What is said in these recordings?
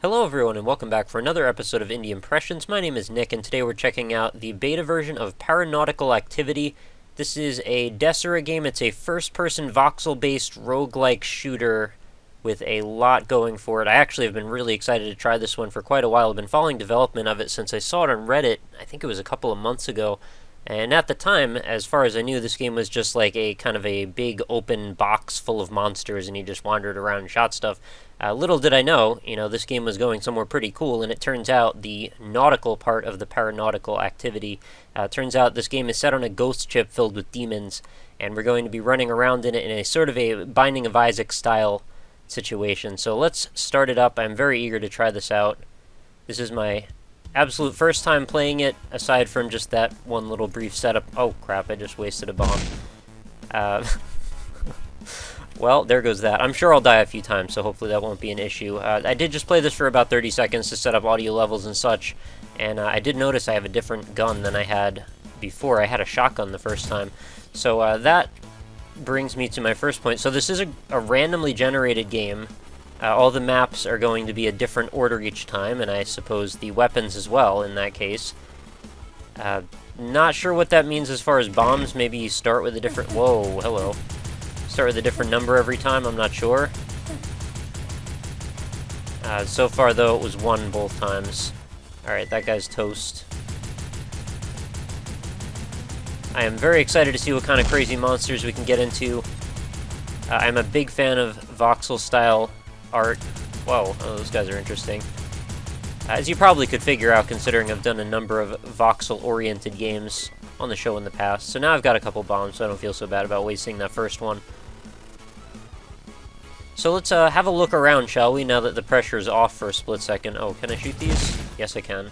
Hello everyone and welcome back for another episode of Indie Impressions. My name is Nick and today we're checking out the beta version of Paranautical Activity. This is a Desura game. It's a first-person voxel-based roguelike shooter with a lot going for it. I actually have been really excited to try this one for quite a while. I've been following development of it since I saw it on Reddit, I think it was a couple of months ago. And at the time, as far as I knew, this game was just like a kind of a big open box full of monsters and you just wandered around and shot stuff. Little did I know, this game was going somewhere pretty cool, and it turns out the nautical part of the Paranautical Activity, turns out this game is set on a ghost ship filled with demons, and we're going to be running around in it in a sort of a Binding of Isaac style situation. So let's start it up. I'm very eager to try this out. This is my absolute first time playing it, aside from just that one little brief setup. Oh crap, I just wasted a bomb. Well, there goes that. I'm sure I'll die a few times, so hopefully that won't be an issue. I did just play this for about 30 seconds to set up audio levels and such, and I did notice I have a different gun than I had before. I had a shotgun the first time. So that brings me to my first point. So this is a randomly generated game. All the maps are going to be a different order each time, and I suppose the weapons as well in that case. Not sure what that means as far as bombs. Maybe you start with a different... Whoa, hello. Start with a different number every time, I'm not sure. So far, though, it was 1 both times. Alright, that guy's toast. I am very excited to see what kind of crazy monsters we can get into. I'm a big fan of voxel-style art. Whoa, oh, those guys are interesting. As you probably could figure out, considering I've done a number of voxel-oriented games on the show in the past. So now I've got a couple bombs, so I don't feel so bad about wasting that first one. So let's have a look around, shall we, now that the pressure is off for a split second. Oh, can I shoot these? Yes, I can.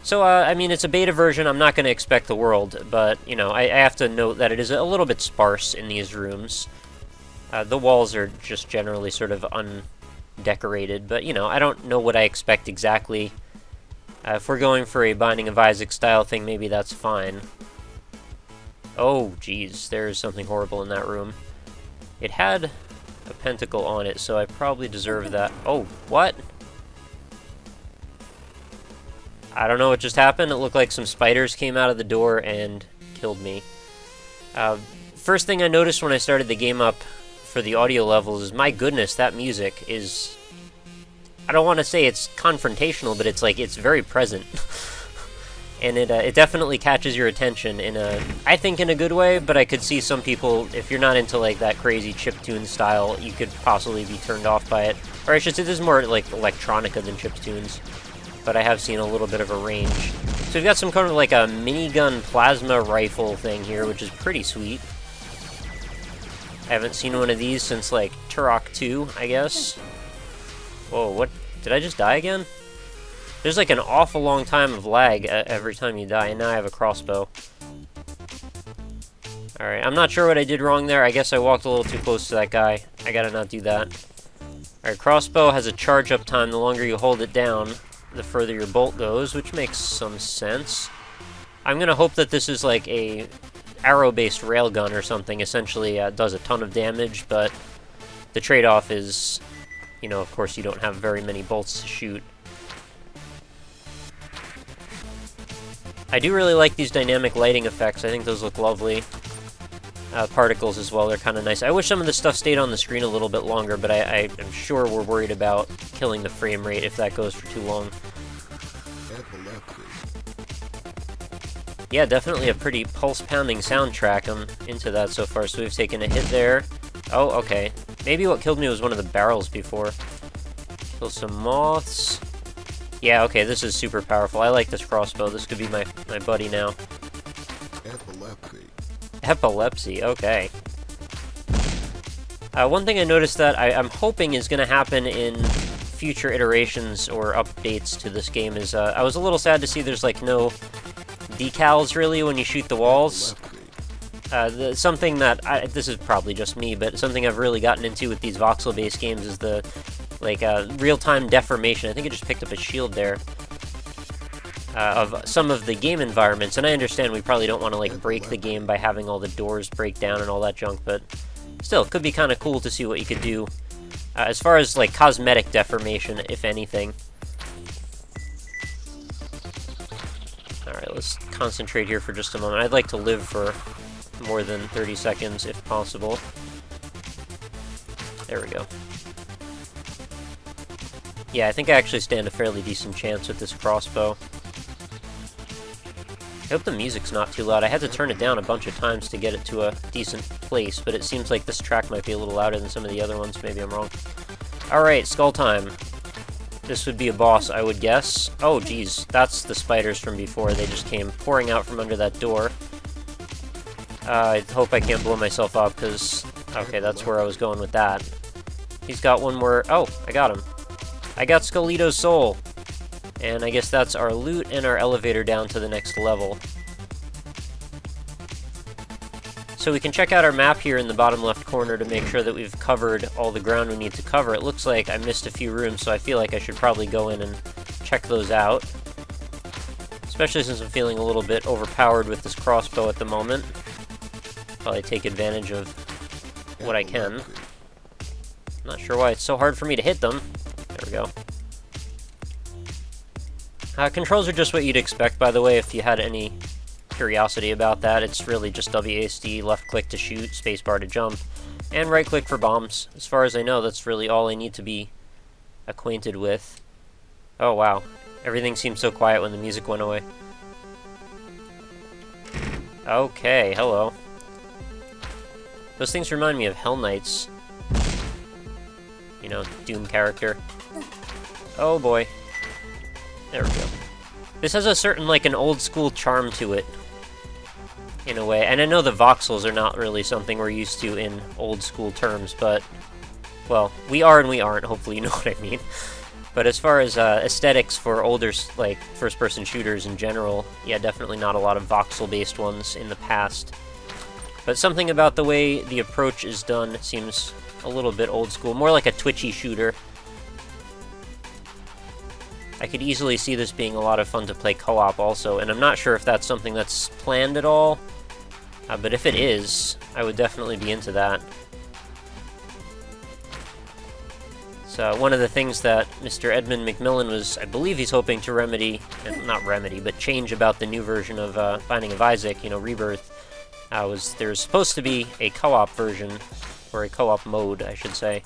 So, I mean, it's a beta version. I'm not going to expect the world, but, I have to note that it is a little bit sparse in these rooms. The walls are just generally sort of undecorated, but, I don't know what I expect exactly. If we're going for a Binding of Isaac style thing, maybe that's fine. Oh, geez, there's something horrible in that room. It had a pentacle on it, so I probably deserve that. Oh, what? I don't know what just happened. It looked like some spiders came out of the door and killed me. First thing I noticed when I started the game up for the audio levels is, my goodness, that music is... I don't want to say it's confrontational, but it's like, it's very present. And it definitely catches your attention in a, I think, in a good way, but I could see some people, if you're not into like that crazy chiptune style, you could possibly be turned off by it. Or I should say this is more like electronica than chiptunes, but I have seen a little bit of a range. So we've got some kind of like a minigun plasma rifle thing here, which is pretty sweet. I haven't seen one of these since like Turok 2, I guess. Whoa, what? Did I just die again? There's like an awful long time of lag every time you die, and now I have a crossbow. Alright, I'm not sure what I did wrong there. I guess I walked a little too close to that guy. I gotta not do that. Alright, crossbow has a charge-up time. The longer you hold it down, the further your bolt goes, which makes some sense. I'm gonna hope that this is like a arrow-based railgun or something. Essentially, does a ton of damage, but the trade-off is, of course you don't have very many bolts to shoot. I do really like these dynamic lighting effects. I think those look lovely. Particles as well, they're kind of nice. I wish some of this stuff stayed on the screen a little bit longer, but I am sure we're worried about killing the frame rate if that goes for too long. Yeah, definitely a pretty pulse-pounding soundtrack. I'm into that so far. So we've taken a hit there. Oh, okay. Maybe what killed me was one of the barrels before. Kill some moths. Yeah, okay, this is super powerful. I like this crossbow. This could be my buddy now. Epilepsy. Epilepsy, okay. One thing I noticed that I'm hoping is going to happen in future iterations or updates to this game is, I was a little sad to see there's, like, no decals, really, when you shoot the walls. Something that, this is probably just me, but something I've really gotten into with these voxel-based games is the real-time deformation. I think I just picked up a shield there. Of some of the game environments, and I understand we probably don't want to like break the game by having all the doors break down and all that junk, but still, it could be kind of cool to see what you could do as far as, like, cosmetic deformation, if anything. Alright, let's concentrate here for just a moment. I'd like to live for more than 30 seconds, if possible. There we go. Yeah, I think I actually stand a fairly decent chance with this crossbow. I hope the music's not too loud. I had to turn it down a bunch of times to get it to a decent place, but it seems like this track might be a little louder than some of the other ones. Maybe I'm wrong. Alright, skull time. This would be a boss, I would guess. Oh, geez. That's the spiders from before. They just came pouring out from under that door. I hope I can't blow myself up, because... Okay, that's where I was going with that. He's got one more... Oh, I got him. I got Skeleto's soul. And I guess that's our loot and our elevator down to the next level. So we can check out our map here in the bottom left corner to make sure that we've covered all the ground we need to cover. It looks like I missed a few rooms, so I feel like I should probably go in and check those out. Especially since I'm feeling a little bit overpowered with this crossbow at the moment. Probably take advantage of what I can. Not sure why it's so hard for me to hit them. There we go. Controls are just what you'd expect, by the way, if you had any curiosity about that. It's really just WASD, left click to shoot, spacebar to jump, and right click for bombs. As far as I know, that's really all I need to be acquainted with. Oh wow, everything seemed so quiet when the music went away. Okay, hello. Those things remind me of Hell Knights. You know, Doom character. Oh boy. There we go. This has a certain, like, an old-school charm to it, in a way. And I know the voxels are not really something we're used to in old-school terms, but, well, we are and we aren't. Hopefully you know what I mean. But as far as aesthetics for older, like, first-person shooters in general, yeah, definitely not a lot of voxel-based ones in the past. But something about the way the approach is done seems a little bit old-school, more like a twitchy shooter. I could easily see this being a lot of fun to play co-op also, and I'm not sure if that's something that's planned at all, but if it is, I would definitely be into that. So one of the things that Mr. Edmund McMillan was, I believe he's hoping to remedy, not remedy, but change about the new version of Binding of Isaac, you know, Rebirth, was there's supposed to be a co-op version, or a co-op mode, I should say.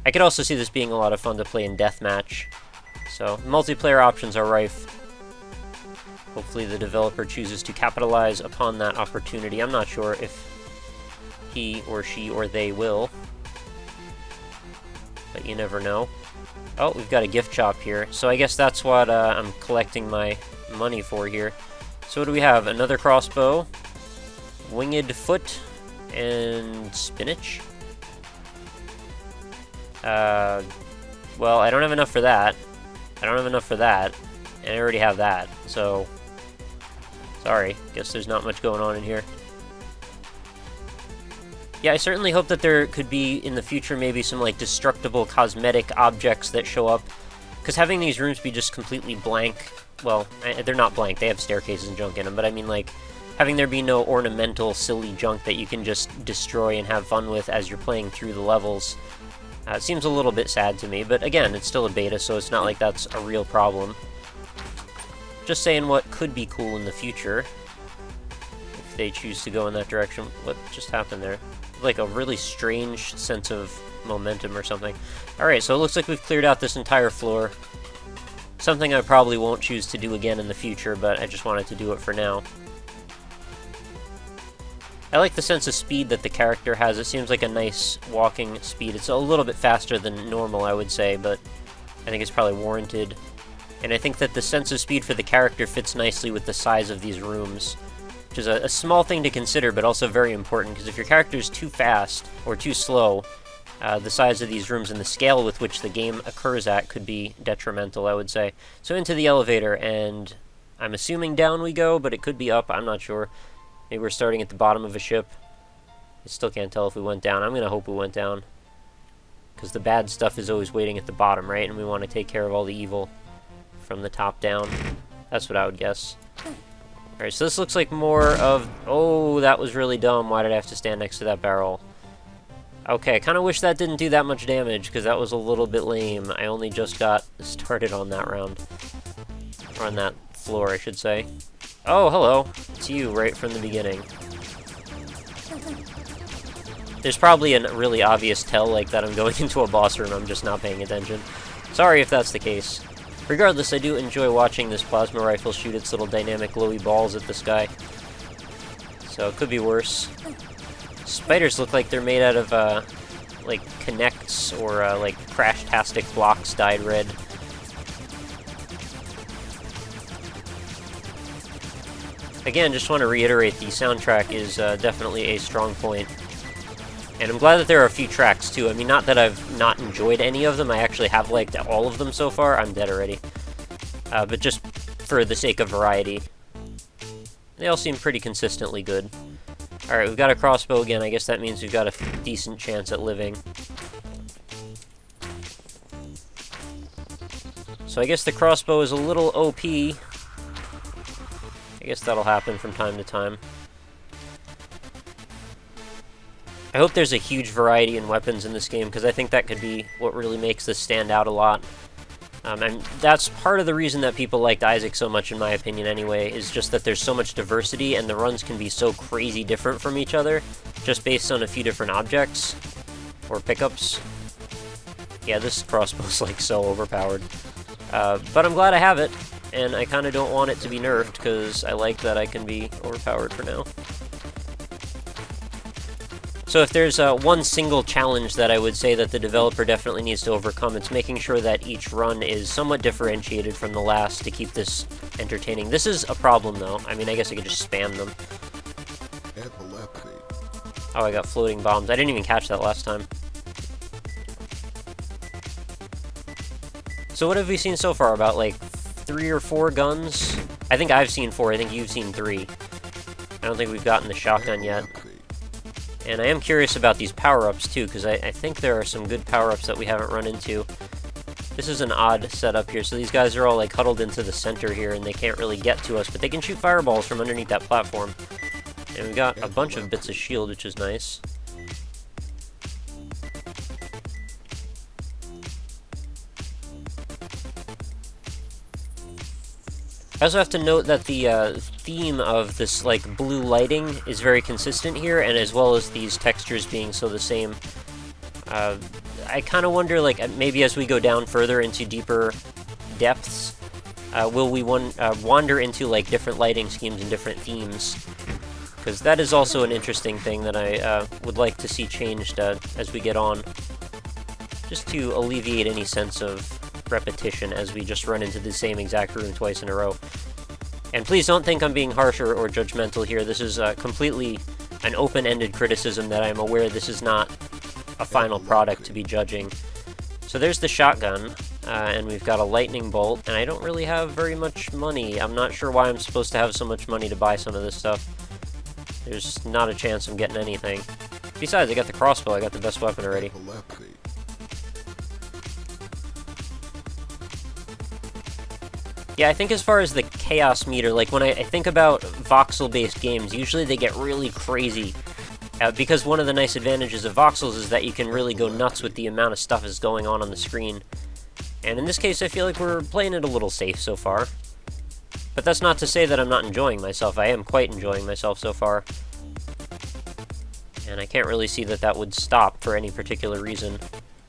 I could also see this being a lot of fun to play in deathmatch. So, multiplayer options are rife. Hopefully the developer chooses to capitalize upon that opportunity. I'm not sure if he or she or they will, but you never know. Oh, we've got a gift shop here. So I guess that's what I'm collecting my money for here. So what do we have? Another crossbow, winged foot, and spinach? Well, I don't have enough for that. I don't have enough for that, and I already have that, so... Sorry, guess there's not much going on in here. Yeah, I certainly hope that there could be, in the future, maybe some, like, destructible cosmetic objects that show up. Because having these rooms be just completely blank... Well, they're not blank, they have staircases and junk in them, but I mean, like, having there be no ornamental, silly junk that you can just destroy and have fun with as you're playing through the levels... It seems a little bit sad to me, but again, it's still a beta, so it's not like that's a real problem. Just saying what could be cool in the future, if they choose to go in that direction. What just happened there? Like a really strange sense of momentum or something. Alright, so it looks like we've cleared out this entire floor. Something I probably won't choose to do again in the future, but I just wanted to do it for now. I like the sense of speed that the character has. It seems like a nice walking speed. It's a little bit faster than normal, I would say, but I think it's probably warranted. And I think that the sense of speed for the character fits nicely with the size of these rooms, which is a small thing to consider, but also very important, because if your character is too fast or too slow, the size of these rooms and the scale with which the game occurs at could be detrimental, I would say. So into the elevator, and I'm assuming down we go, but it could be up, I'm not sure. Maybe we're starting at the bottom of a ship. I still can't tell if we went down. I'm going to hope we went down. Because the bad stuff is always waiting at the bottom, right? And we want to take care of all the evil from the top down. That's what I would guess. Alright, so this looks like more of... Oh, that was really dumb. Why did I have to stand next to that barrel? Okay, I kind of wish that didn't do that much damage, because that was a little bit lame. I only just got started on that round. Or on that floor, I should say. Oh, hello. It's you right from the beginning. There's probably a really obvious tell, like, that I'm going into a boss room, I'm just not paying attention. Sorry if that's the case. Regardless, I do enjoy watching this plasma rifle shoot its little dynamic glowy balls at the sky. So it could be worse. Spiders look like they're made out of, like, connects or, like, crash-tastic blocks dyed red. Again, just want to reiterate, the soundtrack is definitely a strong point. And I'm glad that there are a few tracks, too. I mean, not that I've not enjoyed any of them. I actually have liked all of them so far. I'm dead already. But just for the sake of variety. They all seem pretty consistently good. Alright, we've got a crossbow again. I guess that means we've got a decent chance at living. So I guess the crossbow is a little OP. I guess that'll happen from time to time. I hope there's a huge variety in weapons in this game, because I think that could be what really makes this stand out a lot. And that's part of the reason that people liked Isaac so much, in my opinion anyway, is just that there's so much diversity, and the runs can be so crazy different from each other, just based on a few different objects, or pickups. Yeah, this crossbow's like so overpowered. But I'm glad I have it, and I kind of don't want it to be nerfed, because I like that I can be overpowered for now. So if there's one single challenge that I would say that the developer definitely needs to overcome, it's making sure that each run is somewhat differentiated from the last to keep this entertaining. This is a problem, though. I mean, I guess I could just spam them. Epilepsy. Oh, I got floating bombs. I didn't even catch that last time. So what have we seen so far? About, like, 3 or 4 guns? I think I've seen 4. I think you've seen 3. I don't think we've gotten the shotgun yet. And I am curious about these power-ups, too, because I think there are some good power-ups that we haven't run into. This is an odd setup here, so these guys are all, like, huddled into the center here, and they can't really get to us, but they can shoot fireballs from underneath that platform. And we've got a bunch of bits of shield, which is nice. I also have to note that the theme of this, like, blue lighting is very consistent here, and as well as these textures being so the same. I kind of wonder, like, maybe as we go down further into deeper depths, will we wander into, like, different lighting schemes and different themes? Because that is also an interesting thing that I would like to see changed as we get on. Just to alleviate any sense of repetition as we just run into the same exact room twice in a row. And please don't think I'm being harsh or judgmental here. This is completely an open-ended criticism that I'm aware this is not a final product to be judging. So there's the shotgun, and we've got a lightning bolt, and I don't really have very much money. I'm not sure why I'm supposed to have so much money to buy some of this stuff. There's not a chance I'm getting anything. Besides, I got the crossbow. I got the best weapon already. Epilepsy. Yeah, I think as far as the chaos meter, like when I think about voxel-based games, usually they get really crazy. Because one of the nice advantages of voxels is that you can really go nuts with the amount of stuff that's going on the screen. And in this case, I feel like we're playing it a little safe so far. But that's not to say that I'm not enjoying myself. I am quite enjoying myself so far. And I can't really see that that would stop for any particular reason.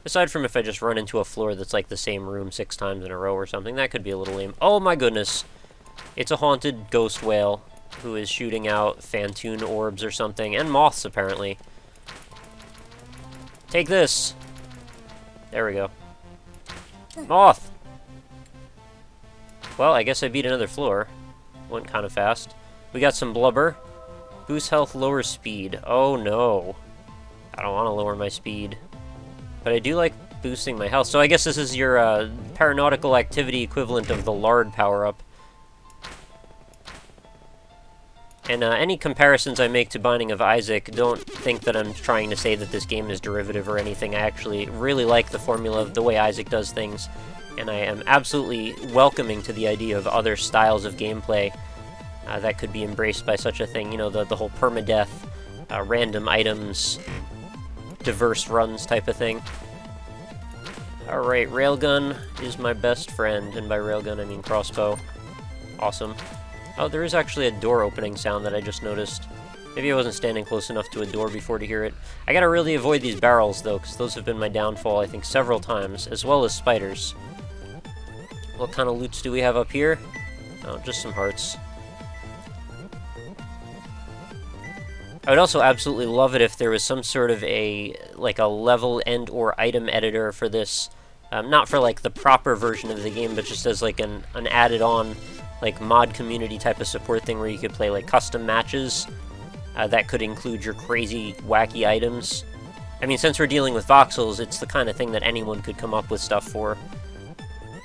Aside from if I just run into a floor that's like the same room 6 times in a row or something, that could be a little lame. Oh my goodness! It's a haunted ghost whale who is shooting out Phantoon orbs or something, and moths apparently. Take this! There we go. Moth! Well, I guess I beat another floor. Went kind of fast. We got some blubber. Boost health, lower speed. Oh no. I don't want to lower my speed. But I do like boosting my health. So I guess this is your Paranautical Activity equivalent of the lard power-up. And any comparisons I make to Binding of Isaac, don't think that I'm trying to say that this game is derivative or anything. I actually really like the formula of the way Isaac does things. And I am absolutely welcoming to the idea of other styles of gameplay that could be embraced by such a thing. You know, the whole permadeath, random items, diverse runs type of thing. Alright, railgun is my best friend, and by railgun I mean crossbow. Awesome. Oh, there is actually a door opening sound that I just noticed. Maybe I wasn't standing close enough to a door before to hear it. I gotta really avoid these barrels, though, because those have been my downfall, I think, several times, as well as spiders. What kind of loots do we have up here? Oh, just some hearts. I would also absolutely love it if there was some sort of a level and or item editor for this. Not for like the proper version of the game, but just as like an added on like mod community type of support thing where you could play like custom matches that could include your crazy wacky items. I mean, since we're dealing with voxels, it's the kind of thing that anyone could come up with stuff for.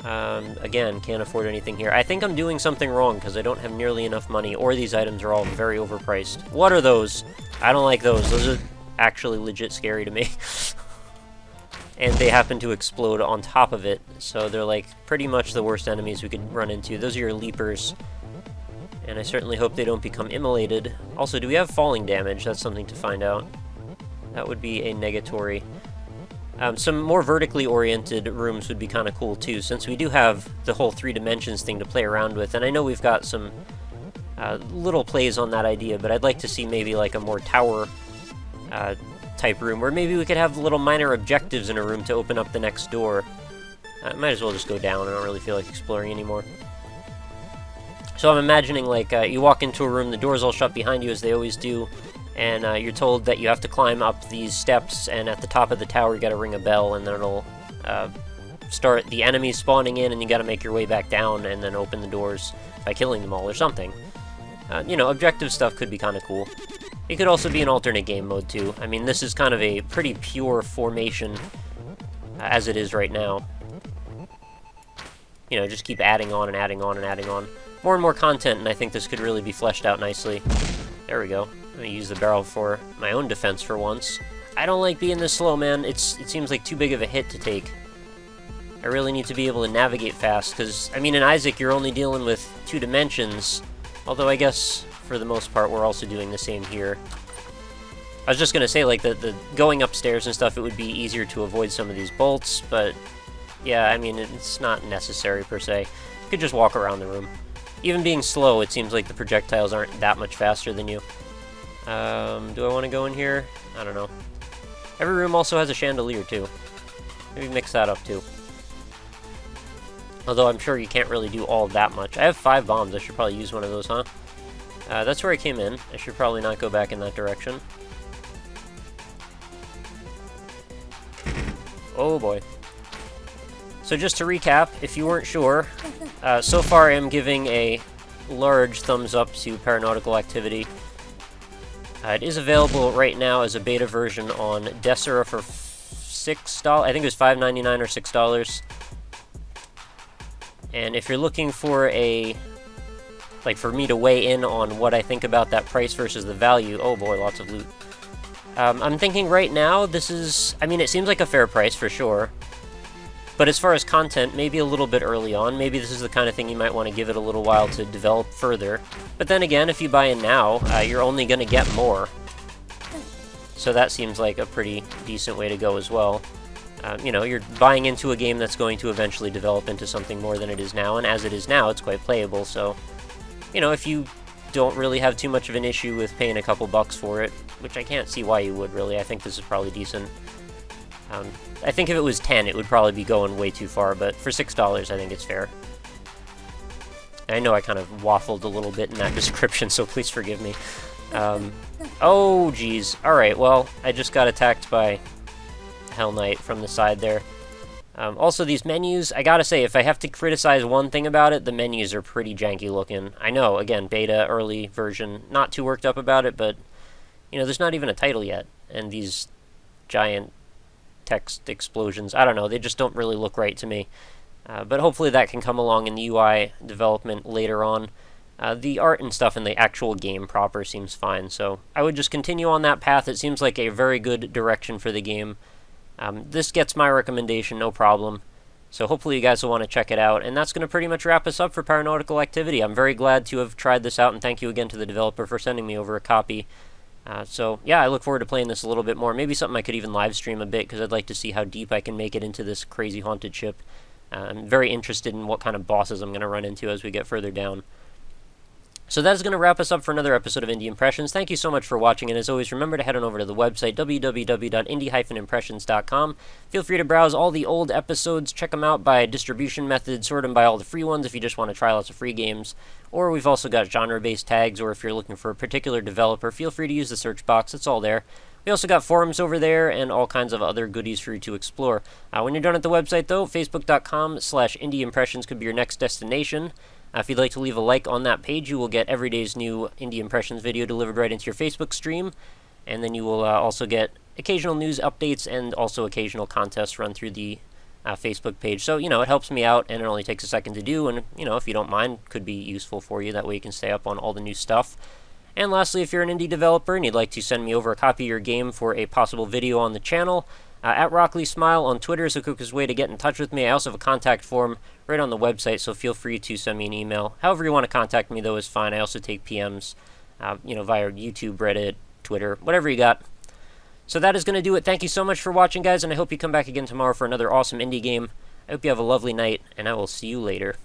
Again, can't afford anything here. I think I'm doing something wrong because I don't have nearly enough money, or these items are all very overpriced. What are those? I don't like those. Those are actually legit scary to me. And they happen to explode on top of it, so they're like pretty much the worst enemies we could run into. Those are your leapers, and I certainly hope they don't become immolated. Also, do we have falling damage? That's something to find out. That would be a negatory. Some more vertically oriented rooms would be kind of cool too, since we do have the whole 3 dimensions thing to play around with, and I know we've got some little plays on that idea, but I'd like to see maybe like a more tower type room, where maybe we could have little minor objectives in a room to open up the next door. Might as well just go down. I don't really feel like exploring anymore. So I'm imagining like you walk into a room, the doors all shut behind you as they always do, and you're told that you have to climb up these steps, and at the top of the tower you gotta ring a bell, and then it'll start the enemies spawning in, and you gotta make your way back down and then open the doors by killing them all or something. You know, objective stuff could be kind of cool. It could also be an alternate game mode too. I mean, this is kind of a pretty pure formation as it is right now. You know, just keep adding on and adding on and adding on. More and more content, and I think this could really be fleshed out nicely. There we go. I'm gonna use the barrel for my own defense for once. I don't like being this slow, man. It seems like too big of a hit to take. I really need to be able to navigate fast, because, I mean, in Isaac, you're only dealing with 2 dimensions, although I guess, for the most part, we're also doing the same here. I was just gonna say, like, the going upstairs and stuff, it would be easier to avoid some of these bolts, but, yeah, I mean, it's not necessary, per se. You could just walk around the room. Even being slow, it seems like the projectiles aren't that much faster than you. Do I want to go in here? I don't know. Every room also has a chandelier, too. Maybe mix that up, too. Although I'm sure you can't really do all that much. I have 5 bombs. I should probably use one of those, huh? That's where I came in. I should probably not go back in that direction. Oh, boy. So just to recap, if you weren't sure, so far I am giving a large thumbs up to Paranautical Activity. It is available right now as a beta version on Desura for $6. I think it was $5.99 or $6. And if you're looking for a, like, for me to weigh in on what I think about that price versus the value, oh boy, lots of loot. I'm thinking right now this is, I mean, it seems like a fair price for sure. But as far as content, maybe a little bit early on. Maybe this is the kind of thing you might want to give it a little while to develop further. But then again, if you buy in now, you're only going to get more. So that seems like a pretty decent way to go as well. You know, you're buying into a game that's going to eventually develop into something more than it is now. And as it is now, it's quite playable. So, you know, if you don't really have too much of an issue with paying a couple bucks for it, which I can't see why you would, really. I think this is probably decent. I think if it was 10, it would probably be going way too far, but for $6, I think it's fair. I know I kind of waffled a little bit in that description, so please forgive me. Oh, geez. Alright, well, I just got attacked by Hell Knight from the side there. Also, these menus, I gotta say, if I have to criticize one thing about it, the menus are pretty janky looking. I know, again, beta, early version, not too worked up about it, but, you know, there's not even a title yet, and these giant text explosions, I don't know, they just don't really look right to me. But hopefully that can come along in the UI development later on. The art and stuff in the actual game proper seems fine, so I would just continue on that path. It seems like a very good direction for the game. This gets my recommendation, no problem. So hopefully you guys will want to check it out, and that's going to pretty much wrap us up for Paranautical Activity. I'm very glad to have tried this out, and thank you again to the developer for sending me over a copy. So yeah, I look forward to playing this a little bit more. Maybe something I could even live stream a bit, because I'd like to see how deep I can make it into this crazy haunted ship. I'm very interested in what kind of bosses I'm going to run into as we get further down. So that is going to wrap us up for another episode of Indie Impressions. Thank you so much for watching, and as always, remember to head on over to the website, www.indie-impressions.com. Feel free to browse all the old episodes, check them out by distribution method, sort them by all the free ones if you just want to try lots of free games. Or we've also got genre-based tags, or if you're looking for a particular developer, feel free to use the search box, it's all there. We also got forums over there and all kinds of other goodies for you to explore. When you're done at the website, though, facebook.com/indieimpressions could be your next destination. If you'd like to leave a like on that page, you will get every day's new Indie Impressions video delivered right into your Facebook stream. And then you will also get occasional news updates and also occasional contests run through the Facebook page. So, it helps me out, and it only takes a second to do. And, if you don't mind, could be useful for you. That way you can stay up on all the new stuff. And lastly, if you're an indie developer and you'd like to send me over a copy of your game for a possible video on the channel, at RockLeeSmile on Twitter is the quickest way to get in touch with me. I also have a contact form right on the website, so feel free to send me an email. However you want to contact me, though, is fine. I also take PMs, via YouTube, Reddit, Twitter, whatever you got. So that is going to do it. Thank you so much for watching, guys, and I hope you come back again tomorrow for another awesome indie game. I hope you have a lovely night, and I will see you later.